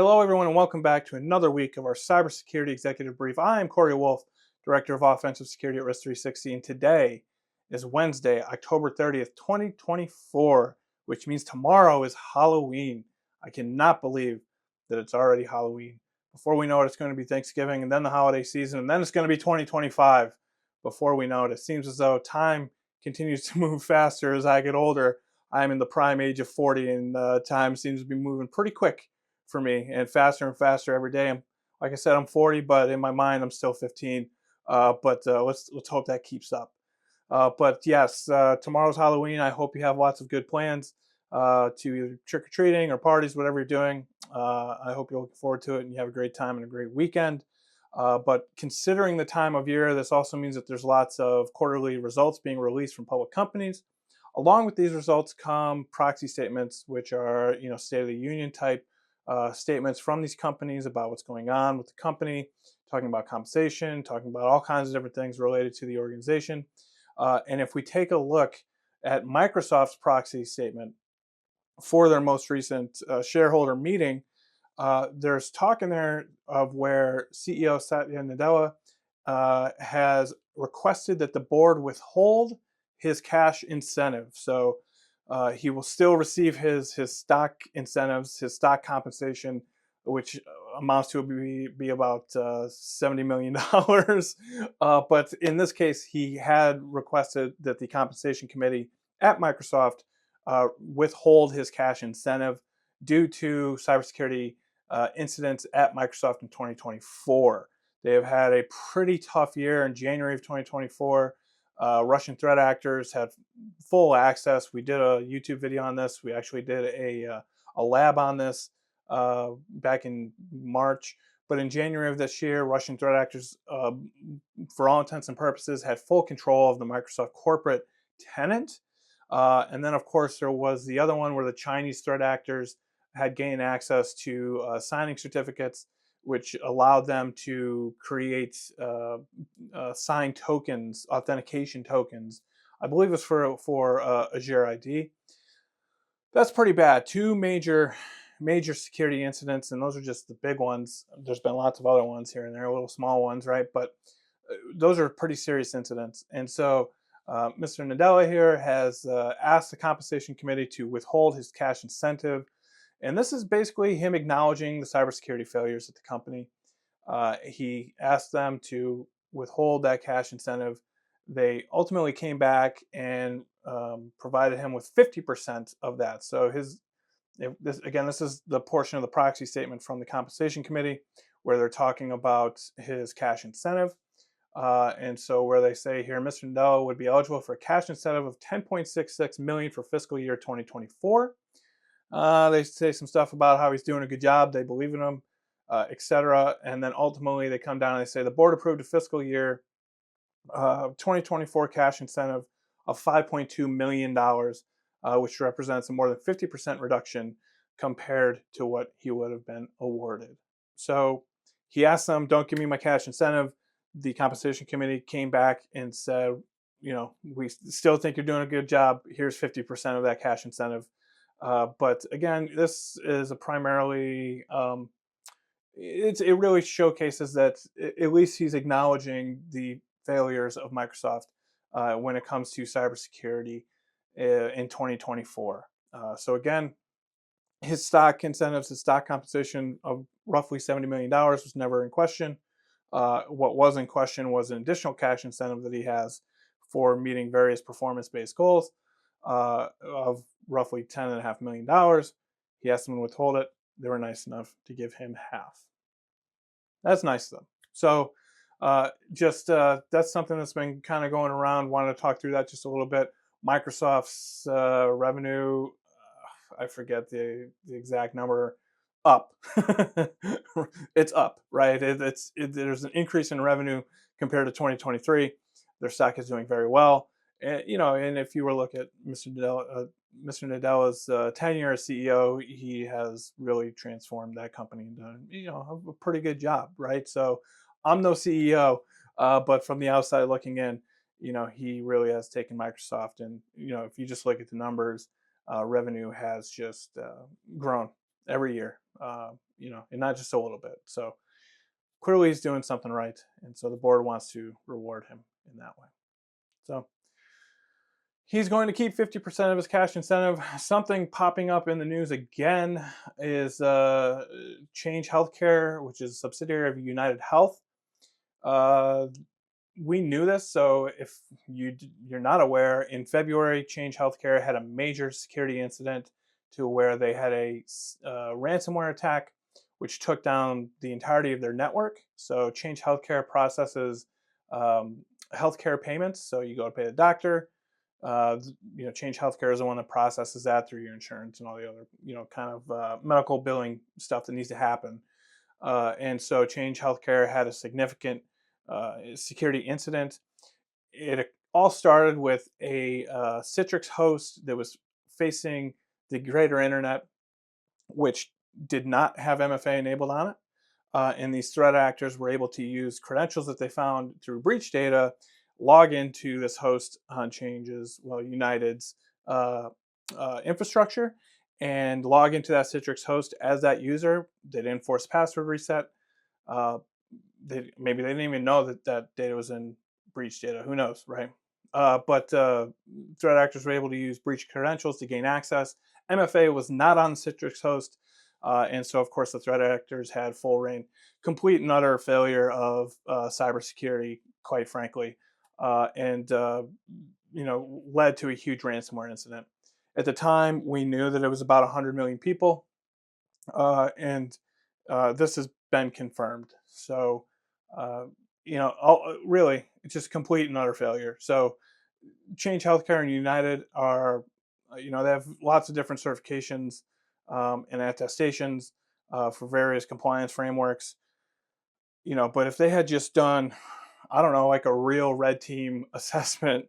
Hello, everyone, and welcome back to another week of our Cybersecurity Executive Brief. I am Corey Wolf, Director of Offensive Security at Risk 360, and today is Wednesday, October 30th, 2024, which means tomorrow is Halloween. I cannot believe that it's already Halloween. Before we know it, it's going to be Thanksgiving, and then the holiday season, and then it's going to be 2025 before we know it. It seems as though time continues to move faster as I get older. I'm in the prime age of 40, and time seems to be moving pretty quick for me and faster every day. Like I said, I'm 40, but in my mind, I'm still 15. But let's hope that keeps up. But yes, tomorrow's Halloween. I hope you have lots of good plans to either trick or treating or parties, whatever you're doing. I hope you're looking forward to it and you have a great time and a great weekend. But considering the time of year, this also means that there's lots of quarterly results being released from public companies. Along with these results come proxy statements, which are State of the Union type statements from these companies about what's going on with the company, talking about compensation, talking about all kinds of different things related to the organization. And if we take a look at Microsoft's proxy statement for their most recent shareholder meeting, there's talk in there of where CEO Satya Nadella has requested that the board withhold his cash incentive. So he will still receive his stock incentives, his stock compensation, which amounts to be about $70 million. But in this case, he had requested that the compensation committee at Microsoft withhold his cash incentive due to cybersecurity incidents at Microsoft in 2024. They have had a pretty tough year. In January of 2024, Russian threat actors had full access. We did a YouTube video on this. We actually did a lab on this back in March. But in January of this year, Russian threat actors, for all intents and purposes, had full control of the Microsoft corporate tenant. And then, of course, there was the other one where the Chinese threat actors had gained access to signing certificates, which allowed them to create signed tokens, authentication tokens. I believe it's for Azure ID. That's pretty bad. Two major security incidents, and those are just the big ones. There's been lots of other ones here and there, little small ones, right? But those are pretty serious incidents. And so Mr. Nadella here has asked the compensation committee to withhold his cash incentive. And this is basically him acknowledging the cybersecurity failures at the company. He asked them to withhold that cash incentive. They ultimately came back and provided him with 50% of that. So this is the portion of the proxy statement from the compensation committee where they're talking about his cash incentive. And so where they say here, Mr. Nadella would be eligible for a cash incentive of $10.66 million for fiscal year 2024. They say some stuff about how he's doing a good job. They believe in him, etc. And then ultimately they come down and they say the board approved a fiscal year 2024 cash incentive of $5.2 million, which represents a more than 50% reduction compared to what he would have been awarded. So he asked them, don't give me my cash incentive. The compensation committee came back and said, we still think you're doing a good job. Here's 50% of that cash incentive. But again, this is a primarily, it really showcases that at least he's acknowledging the failures of Microsoft when it comes to cybersecurity in 2024. So again, his stock incentives, his stock compensation of roughly $70 million was never in question. What was in question was an additional cash incentive that he has for meeting various performance-based goals of roughly $10.5 million. He asked them to withhold it. They were nice enough to give him half. That's nice of them. So that's something that's been kind of going around. Wanted to talk through that just a little bit. Microsoft's revenue, I forget the exact number, up. It's up, right? There's an increase in revenue compared to 2023. Their stock is doing very well. And, and if you were to look at Mr. Nadella's tenure as CEO, he has really transformed that company and done, a pretty good job, right? So I'm no CEO, but from the outside looking in, he really has taken Microsoft, and if you just look at the numbers, revenue has just grown every year, and not just a little bit. So clearly he's doing something right, and so the board wants to reward him in that way. So he's going to keep 50% of his cash incentive. Something popping up in the news again is Change Healthcare, which is a subsidiary of UnitedHealth. Uh, we knew this, so if you're not aware, in February, Change Healthcare had a major security incident to where they had a ransomware attack, which took down the entirety of their network. So Change Healthcare processes healthcare payments. So you go to pay the doctor. Change Healthcare is the one that processes that through your insurance and all the other, kind of medical billing stuff that needs to happen. And so Change Healthcare had a significant security incident. It all started with a Citrix host that was facing the greater internet, which did not have MFA enabled on it. And these threat actors were able to use credentials that they found through breach data, log into this host on United's infrastructure, and log into that Citrix host as that user. They didn't force password reset. Uh, maybe they didn't even know that that data was in breach data. Who knows, right? But threat actors were able to use breach credentials to gain access. MFA was not on the Citrix host, and so of course the threat actors had full reign. Complete and utter failure of cybersecurity, quite frankly, and led to a huge ransomware incident. At the time, we knew that it was about 100 million people, and this has been confirmed. So, really, it's just complete and utter failure. So, Change Healthcare and United are, they have lots of different certifications and attestations for various compliance frameworks. But if they had just done, I don't know, like a real red team assessment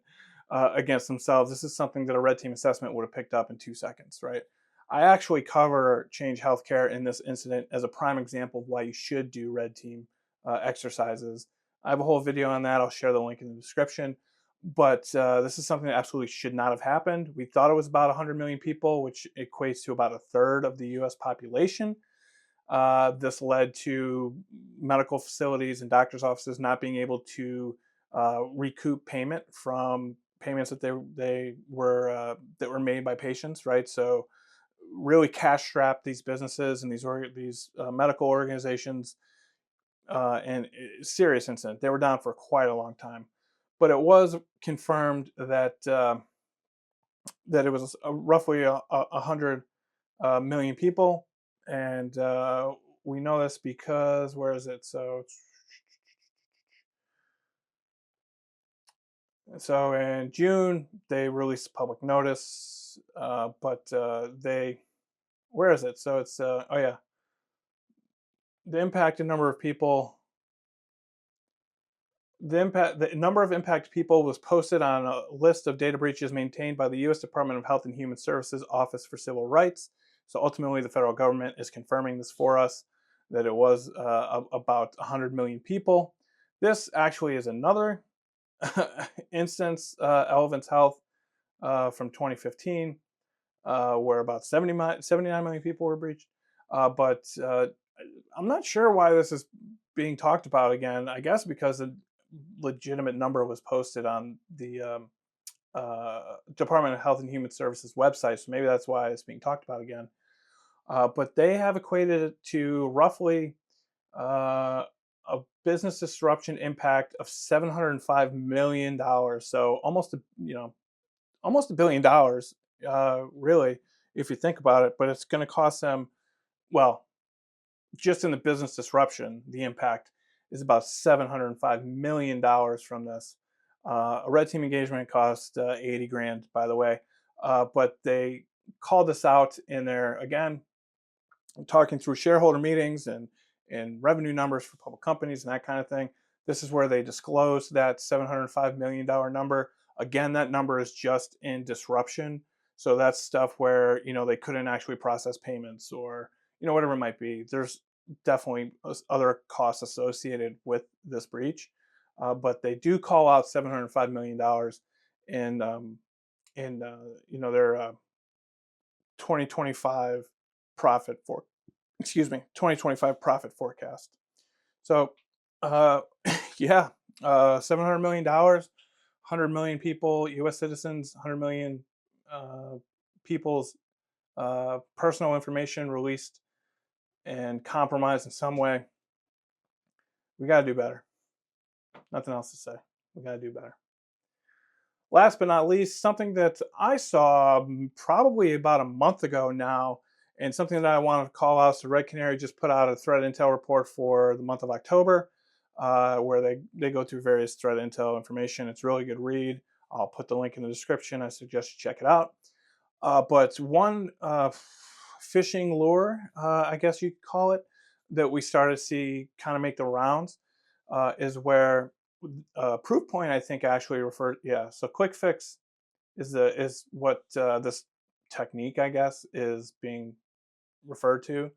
against themselves, this is something that a red team assessment would have picked up in 2 seconds, right? I actually cover Change Healthcare in this incident as a prime example of why you should do red team exercises. I have a whole video on that. I'll share the link in the description. But this is something that absolutely should not have happened. We thought it was about 100 million people, which equates to about a third of the US population. This led to medical facilities and doctors' offices not being able to recoup payment from payments that were made by patients, right? So really cash strapped these businesses and these medical organizations, and serious incident. They were down for quite a long time, but it was confirmed that that it was roughly 100 million people, and we know this because where is it? So in June they released public notice, but they where is it? So it's oh yeah, the impacted number of people. The number of impacted people was posted on a list of data breaches maintained by the U.S. Department of Health and Human Services Office for Civil Rights. So ultimately, the federal government is confirming this for us, that it was about 100 million people. This actually is another instance, Elevance Health from 2015, where about 79 million people were breached. But I'm not sure why this is being talked about again. I guess because a legitimate number was posted on the Department of Health and Human Services website, so maybe that's why it's being talked about again. But they have equated it to roughly a business disruption impact of $705 million. So almost $1 billion, really, if you think about it. But it's going to cost them, well, just in the business disruption, the impact is about $705 million from this. A red team engagement cost 80 grand, by the way. But they called this out in their, again, talking through shareholder meetings and revenue numbers for public companies and that kind of thing. This is where they disclosed that $705 million number. Again, that number is just in disruption. So that's stuff where, they couldn't actually process payments or, whatever it might be. There's definitely other costs associated with this breach. But they do call out $705 million in their 2025 profit 2025 profit forecast. So, yeah, $700 million, 100 million people, U.S. citizens, 100 million people's personal information released and compromised in some way. We got to do better. Nothing else to say. We got to do better. Last but not least, something that I saw probably about a month ago now, and something that I wanted to call out. So Red Canary just put out a threat intel report for the month of October, where they go through various threat intel information. It's a really good read. I'll put the link in the description. I suggest you check it out. But one phishing lure, I guess you could call it, that we started to see kind of make the rounds is where proof point, I think, actually referred. Yeah, so quick fix is what this technique, I guess, is being referred to.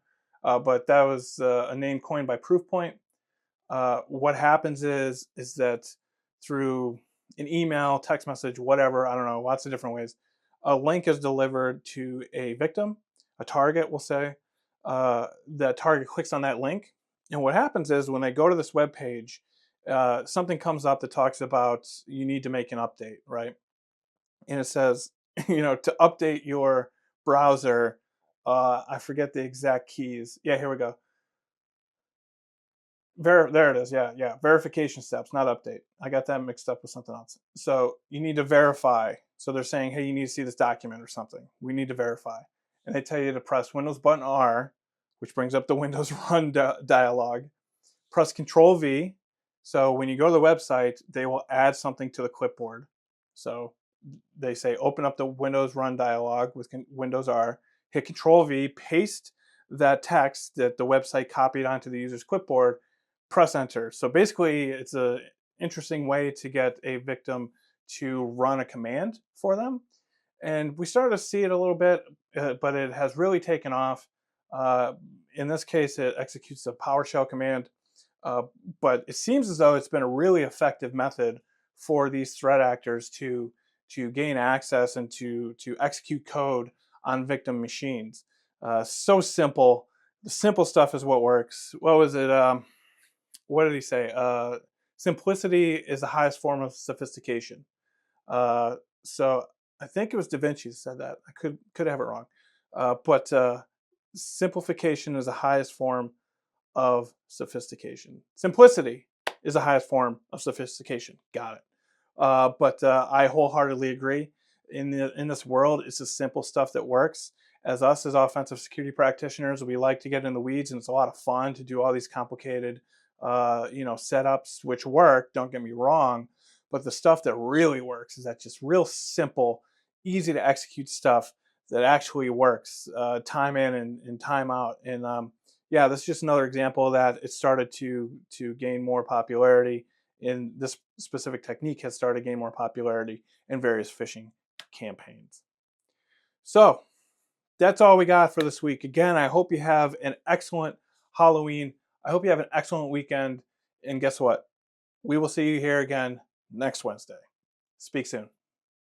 But that was a name coined by Proofpoint. What happens is that through an email, text message, whatever, I don't know, lots of different ways, a link is delivered to a victim, a target, we'll say. The target clicks on that link, and what happens is when they go to this web page, something comes up that talks about you need to make an update, right? And it says, to update your browser. I forget the exact keys. Yeah, here we go. There it is. Yeah. Verification steps, not update. I got that mixed up with something else. So you need to verify. So they're saying, hey, you need to see this document or something. We need to verify. And they tell you to press Windows button R, which brings up the Windows Run dialog. Press Control V. So when you go to the website, they will add something to the clipboard. So they say, open up the Windows Run dialog with Windows R, hit Control V, paste that text that the website copied onto the user's clipboard, press enter. So basically, it's an interesting way to get a victim to run a command for them. And we started to see it a little bit, but it has really taken off. In this case, it executes a PowerShell command, but it seems as though it's been a really effective method for these threat actors to gain access and to execute code on victim machines. So simple. The simple stuff is what works. What was it? What did he say? Simplicity is the highest form of sophistication. So I think it was Da Vinci that said that. I could have it wrong, but simplification is the highest form of sophistication. Simplicity is the highest form of sophistication. Got it. But I wholeheartedly agree. In this world, it's the simple stuff that works. As us as offensive security practitioners, we like to get in the weeds, and it's a lot of fun to do all these complicated, setups, which work. Don't get me wrong, but the stuff that really works is that just real simple, easy to execute stuff that actually works, time in and time out. And yeah, this is just another example of that. It started to gain more popularity, and this specific technique has started to gain more popularity in various phishing campaigns. So that's all we got for this week. Again, I hope you have an excellent Halloween. I hope you have an excellent weekend. And guess what? We will see you here again next Wednesday. Speak soon.